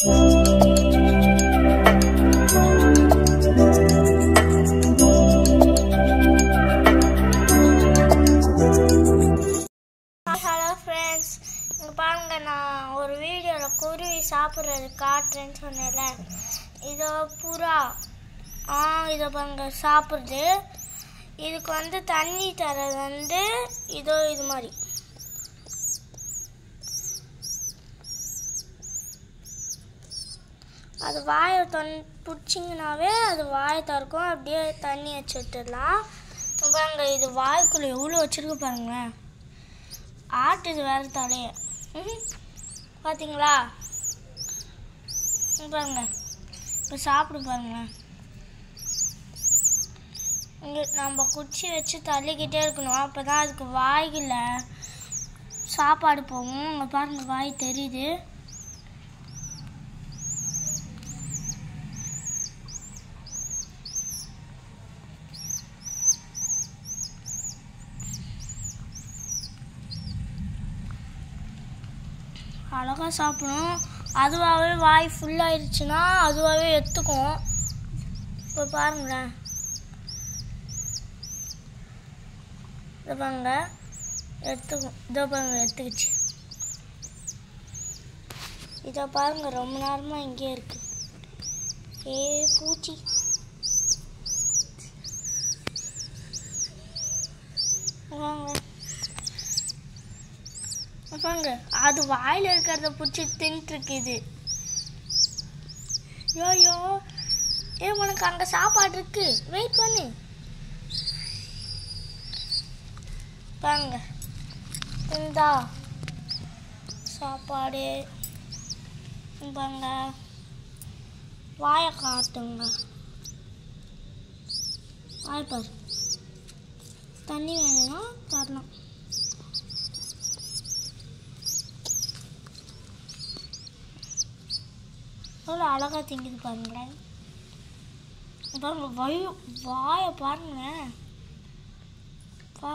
Hello friends, இங்கே பாருங்க, நான் ஒரு வீடியோவில் குருவி சாப்பிட்றது காட்டுறேன்னு சொன்னேன்ல. இதோ புறா இதை பாருங்க சாப்பிட்றது. இதுக்கு தண்ணி தரது இதோ இது மாதிரி. அது வாயை பிடிச்சிங்கனாவே அது வாயை திறக்கும். அப்படியே தண்ணி வச்சு விட்டுடலாம். பாருங்க, இது வாய்க்குள்ளே எவ்வளோ வச்சுருக்கு பாருங்களேன். ஆட்டுது வேறு தலையை. பார்த்தீங்களா? பாருங்க, இப்போ சாப்பிடு பாருங்களேன். இங்கே நம்ம குச்சி வச்சு தள்ளிக்கிட்டே இருக்கணும். அப்போ தான் அதுக்கு வாய்கில் சாப்பாடு போகும். இங்கே பாருங்க, வாய் தெரியுது. அழகாக சாப்பிடணும். அதுவாகவே வாய் ஃபுல்லாகிடுச்சுன்னா அதுவாகவே எடுத்துக்கும். இப்போ பாருங்களேன், இதை பாருங்க எடுத்துக்கும். இதோ பாருங்க எடுத்துக்கிச்சு. இதை பாருங்க, ரொம்ப நேரமாக இங்கே இருக்கு. பூச்சி வாங்க பாருங்க, அது வாயில் இருக்கிறத பிடிச்சி தின்ட்டுருக்குது. யோயோ, உனக்கு அங்கே சாப்பாடு இருக்கு, வெயிட் பண்ணு. பாருங்க, இந்தா சாப்பாடு. பாருங்க, வாயை காட்டுங்க. வாய் பாரு. தண்ணி வேணும்னா தரலாம். எவ்வளோ அழகாக திங்குது பாருங்களேன். பாருங்க, வாயை பாருங்க. வா